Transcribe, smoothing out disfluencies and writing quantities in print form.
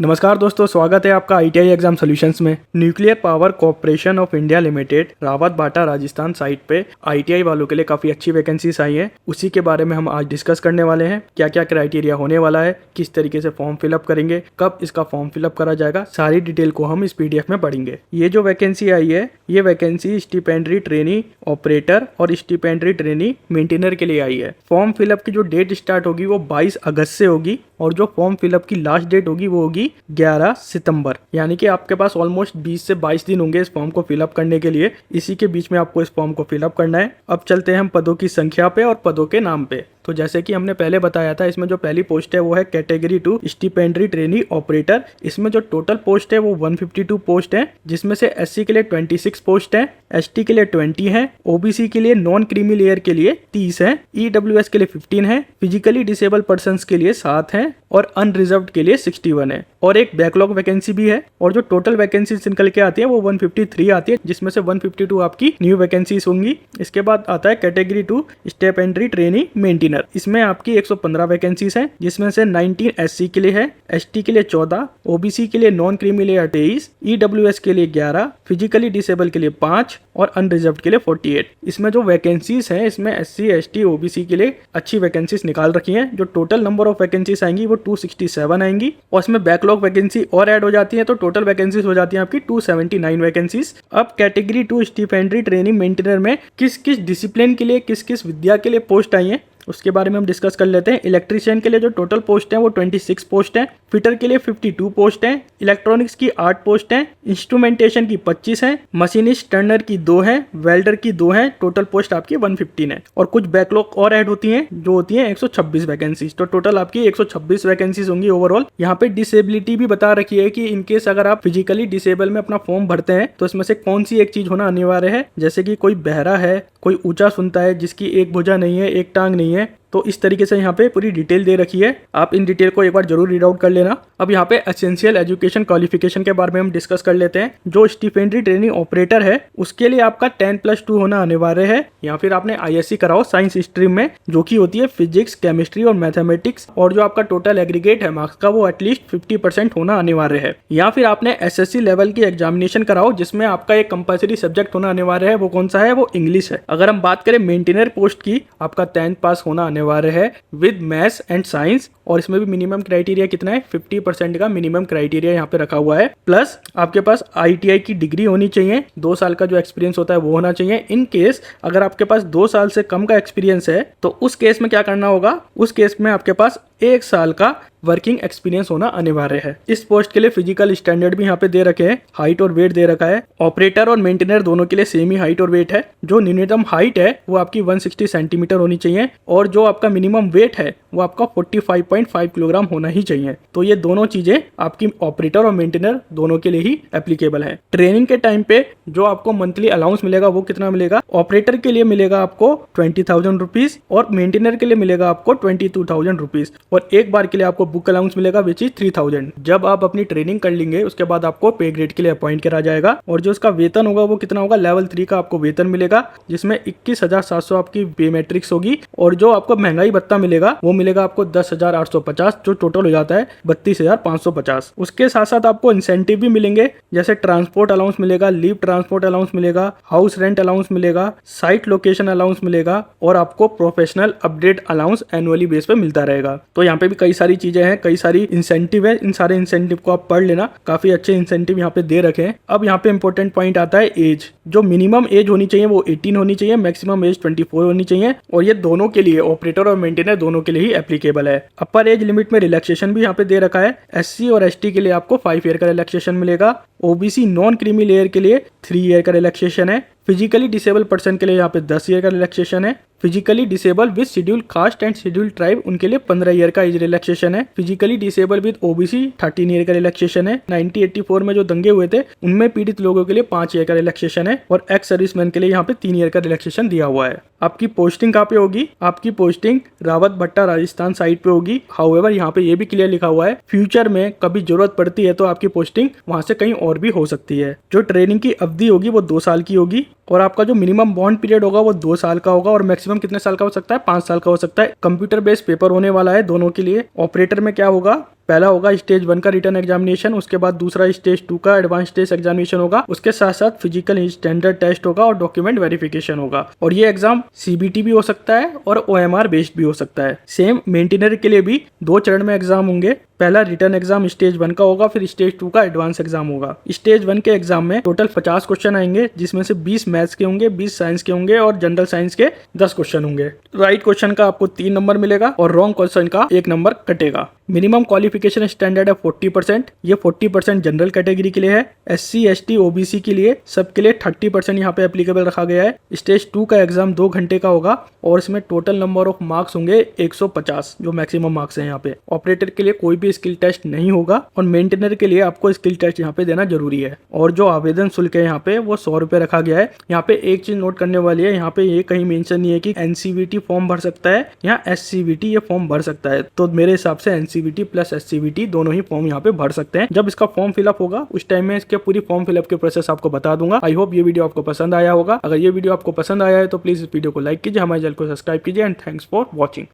नमस्कार दोस्तों, स्वागत है आपका आईटीआई एग्जाम सॉल्यूशंस में। Nuclear power corporation of India limited Rawat Bata Rajasthan site पे आईटीआई वालों के लिए काफ़ी अच्छी वैकेंसीज आई हैं। उसी के बारे में हम आज डिस्कस करने वाले हैं। क्या क्या क्राइटेरिया होने वाला है, किस तरीके से फॉर्म फिलअप करेंगे, कब इसका फॉर्म फिलअप करा जाएगा, सारी डिटेल को हम इस पीडीएफ में पढ़ेंगे। ये जो वैकेंसी आई है, ये वैकेंसी स्टिपेंडरी ट्रेनी ऑपरेटर और स्टिपेंडरी ट्रेनी मेंटेनर के लिए आई है। फॉर्म फिलअप की जो डेट स्टार्ट होगी वो 22 अगस्त से होगी और जो फॉर्म फिलअप की लास्ट डेट होगी वो होगी 11 सितंबर। यानी कि आपके पास ऑलमोस्ट 20 से 22 दिन होंगे इस फॉर्म को फिलअप करने के लिए। इसी के बीच में आपको इस फॉर्म को फिलअप करना है। अब चलते हैं हम पदों की संख्या पे और पदों के नाम पे। तो जैसे कि हमने पहले बताया था, इसमें जो पहली पोस्ट है वो है कैटेगरी 2 स्टिपेंडरी ट्रेनी ऑपरेटर। इसमें जो टोटल पोस्ट है वो 152 पोस्ट है, जिसमें से एससी के लिए 26 पोस्ट है, एसटी के लिए 20 है, ओबीसी के लिए नॉन क्रीमी लेयर के लिए 30 है, ईडब्ल्यूएस के लिए 15 है, फिजिकली डिसेबल पर्संस के लिए 7 है और अनरिजर्व्ड के लिए 61 है। और एक बैकलॉग वैकेंसी भी है। और जो टोटल वैकेंसीज निकल के आती है वो 153 आती है, जिसमें से 152 आपकी न्यू वैकेंसीज होंगी। इसके बाद आता है कैटेगरी 2 स्टिपेंडरी ट्रेनी मेंटेनर। इसमें आपकी 115 वैकेंसीज हैं, जिसमें से 19 एससी के लिए है, एसटी के लिए 14, ओबीसी के लिए नॉन क्रीमी लेयर 23, ईडब्ल्यूएस के लिए 11, फिजिकली डिसेबल के लिए 5 और अनरिजर्व्ड के लिए 48। इसमें जो वैकेंसीज हैं, इसमें एससी एसटी ओबीसी के लिए अच्छी वैकेंसीज निकाल रखी हैं। जो टोटल नंबर ऑफ वैकेंसीज आएंगी वो 267 आएंगी और इसमें बैकलॉग वैकेंसी और ऐड हो जाती है, तो टोटल वैकेंसीज हो जाती है आपकी 279 वैकेंसीज। अब कैटेगरी 2 स्टिपेंडरी ट्रेनिंग मेंटेनर में किस किस डिसिप्लिन के लिए, किस किस विद्या के लिए पोस्ट आई है उसके बारे में हम डिस्कस कर लेते हैं। इलेक्ट्रीशियन के लिए जो टोटल पोस्ट है वो 26 पोस्ट है, फिटर के लिए 52 पोस्ट है, इलेक्ट्रॉनिक्स की 8 पोस्ट है, इंस्ट्रूमेंटेशन की 25 है, मशीनिस्ट टर्नर की 2 है, वेल्डर की 2 है। टोटल पोस्ट आपकी 115 है और कुछ बैकलॉग और ऐड होती हैं जो होती हैं 126 वैकेंसीज। तो टोटल आपकी 126 वैकेंसीज होंगी ओवरऑल। यहाँ पे डिसेबिलिटी भी बता रखी है कि इनकेस अगर आप फिजिकली डिसेबल में अपना फॉर्म भरते हैं तो इसमें से कौन सी एक चीज होना अनिवार्य है। जैसे कि कोई बहरा है, कोई ऊंचा सुनता है, जिसकी एक भुजा नहीं है, एक टांग नहीं है। तो इस तरीके से यहाँ पे पूरी डिटेल दे रखी है। आप इन डिटेल को एक बार जरूर रीड आउट कर लेना। अब यहाँ पे एसेंशियल एजुकेशन क्वालिफिकेशन के बारे में हम डिस्कस कर लेते हैं। जो स्टिपेंडरी ट्रेनिंग ऑपरेटर है उसके लिए आपका 10+2 होना अनिवार्य है, या फिर आपने आईएससी कराओ साइंस स्ट्रीम में, जो कि होती है फिजिक्स, केमिस्ट्री और मैथमेटिक्स। और जो आपका टोटल एग्रीगेट है मार्क्स का वो एटलीस्ट 50% होना अनिवार्य है। या फिर आपने एसएससी लेवल की एग्जामिनेशन कराओ जिसमें आपका एक कंपल्सरी सब्जेक्ट होना अनिवार्य है। वो कौन सा है? वो इंग्लिश है। अगर हम बात करें मेंटेनर पोस्ट की, आपका 10th पास होना अनिवार्य है विद मैथ्स एंड साइंस। और इसमें भी मिनिमम क्राइटेरिया कितना है? 50% का मिनिमम क्राइटेरिया यहाँ पे रखा हुआ है। प्लस आपके पास आईटीआई की डिग्री होनी चाहिए, 2 साल का जो एक्सपीरियंस होता है वो होना चाहिए। इन केस अगर आपके पास 2 साल से कम का एक्सपीरियंस है तो उस केस में क्या करना होगा? उस केस में आपके पास 1 साल का वर्किंग एक्सपीरियंस होना अनिवार्य है। इस पोस्ट के लिए फिजिकल स्टैंडर्ड भी यहाँ पे दे रखे हैं, हाइट और वेट दे रखा है। ऑपरेटर और मेंटेनर दोनों के लिए सेम ही हाइट और वेट है। जो न्यूनतम हाइट है वो आपकी 160 सेंटीमीटर होनी चाहिए और जो आपका मिनिमम वेट है वो आपका 45.5 किलोग्राम होना ही चाहिए। तो ये दोनों चीजें आपकी ऑपरेटर और मेंटेनर दोनों के लिए ही एप्लीकेबल है। ट्रेनिंग के टाइम पे जो आपको मंथली अलाउंस मिलेगा वो कितना मिलेगा? ऑपरेटर के लिए मिलेगा आपको 20,000 रुपीज और मेंटेनर के लिए मिलेगा आपको 22,000 रुपीज। और एक बार के लिए आपको बुक अलाउंस मिलेगा विच इज 3,000। जब आप अपनी ट्रेनिंग कर लेंगे उसके बाद आपको पे ग्रेड के लिए अपॉइंट करा जाएगा और जो उसका वेतन होगा वो कितना होगा? लेवल 3 का आपको वेतन मिलेगा, जिसमें 21,700 आपकी पे मैट्रिक्स होगी। और जो आपको महंगाई भत्ता मिलेगा वो मिलेगा आपको 10,850, जो टोटल हो जाता है 32,550। उसके साथ साथ आपको इंसेंटिव भी मिलेंगे, जैसे ट्रांसपोर्ट अलाउंस मिलेगा, लीव ट्रांसपोर्ट अलाउंस मिलेगा, हाउस रेंट अलाउंस मिलेगा, साइट लोकेशन अलाउंस मिलेगा और आपको professional update allowance annually base पे मिलता रहेगा। तो यहाँ पे भी कई सारी चीजें हैं, कई सारी इंसेंटिव है। इन सारे इंसेंटिव को आप पढ़ लेना, काफी अच्छे इंसेंटिव यहाँ पे दे रखे हैं। अब यहाँ पे इंपॉर्टेंट पॉइंट आता है एज। जो मिनिमम एज होनी चाहिए वो 18 होनी चाहिए, मैक्सिमम एज 24 होनी चाहिए। और ये दोनों के लिए, ऑपरेटर और मेंटेनर दोनों के लिए ही एप्लीकेबल है। अपर एज लिमिट में रिलैक्सेशन भी यहाँ पे दे रखा है। एससी और एसटी के लिए आपको 5 ईयर का रिलैक्सेशन मिलेगा। ओबीसी नॉन क्रीमी लेयर के लिए 3 ईयर का रिलैक्सेशन है। फिजिकली डिसेबल पर्सन के लिए यहाँ पे 10 ईयर का रिलैक्सेशन है। Physically disable with schedule caste and schedule tribe उनके लिए 15 ईयर का एज रिलैक्सेशन है। Physically disable with OBC 13 year का रिलैक्सेशन है। 1984 में जो दंगे हुए थे उनमें पीड़ित लोगों के लिए 5 ईयर का रिलैक्सेशन है और एक्स सर्विसमैन के लिए यहाँ पे 3 ईयर का रिलैक्सेशन दिया हुआ है। आपकी पोस्टिंग कहाँ पे होगी? आपकी पोस्टिंग रावत भट्टा राजस्थान साइट पे होगी। हाउएवर यहाँ पे ये भी क्लियर लिखा हुआ है, फ्यूचर में कभी जरूरत पड़ती है तो आपकी पोस्टिंग वहां से कहीं और भी हो सकती है। जो ट्रेनिंग की अवधि होगी वो 2 साल की होगी और आपका जो मिनिमम बॉन्ड पीरियड होगा वो 2 साल का होगा और मैक्सिमम कितने साल का हो सकता है? 5 साल का हो सकता है। कंप्यूटर बेस्ड पेपर होने वाला है दोनों के लिए। ऑपरेटर में क्या होगा? पहला होगा स्टेज 1 का रिटन एग्जामिनेशन, उसके बाद दूसरा स्टेज 2 का एडवांस टेस्ट एग्जामिनेशन होगा, उसके साथ साथ फिजिकल स्टैंडर्ड टेस्ट होगा और डॉक्यूमेंट वेरिफिकेशन होगा। और ये एग्जाम सीबीटी भी हो सकता है और ओएमआर बेस्ड भी हो सकता है। सेम मेंटेनर के लिए भी 2 चरण में एग्जाम होंगे। पहला रिटर्न एग्जाम स्टेज 1 का होगा, फिर स्टेज 2 का एडवांस एग्जाम होगा। स्टेज 1 के एग्जाम में टोटल 50 क्वेश्चन आएंगे, जिसमें से 20 मैथ्स के होंगे, 20 साइंस के होंगे और जनरल साइंस के 10 क्वेश्चन होंगे। राइट क्वेश्चन का आपको 3 नंबर मिलेगा और रॉन्ग क्वेश्चन का 1 नंबर कटेगा। मिनिमम क्वालिफिकेशन स्टैंडर्ड है 40%। ये 40% जनरल कैटेगरी के लिए है। SC ST OBC के लिए सबके लिए 30% यहाँ पे एप्लीकेबल रखा गया है। स्टेज 2 का एग्जाम 2 घंटे का होगा और इसमें टोटल नंबर ऑफ मार्क्स होंगे 150, जो मैक्सिमम मार्क्स हैं यहाँ पे। ऑपरेटर के लिए कोई भी स्किल टेस्ट नहीं होगा और मेंटेनर के लिए आपको स्किल टेस्ट यहाँ पे देना जरूरी है। और जो आवेदन शुल्क है यहाँ पे वो 100 रुपए रखा गया है। यहाँ पे एक चीज नोट करने वाली है, यहाँ पे ये कहीं मेंशन नहीं है कि NCVT फॉर्म भर सकता है या SCVT ये फॉर्म भर सकता है। तो मेरे हिसाब से NCVT प्लस SCVT दोनों ही फॉर्म यहाँ पे भर सकते हैं। जब इसका फॉर्म फिलअप होगा उस टाइम में इसके पूरी फॉर्म फिलअप के प्रोसेस आपको बता दूंगा। आई होप ये वीडियो आपको पसंद आया होगा। अगर ये वीडियो आपको पसंद आया है तो प्लीज इस वीडियो को लाइक कीजिए, हमारे चैनल को सब्सक्राइब कीजिए एंड थैंक्स फॉर वॉचिंग।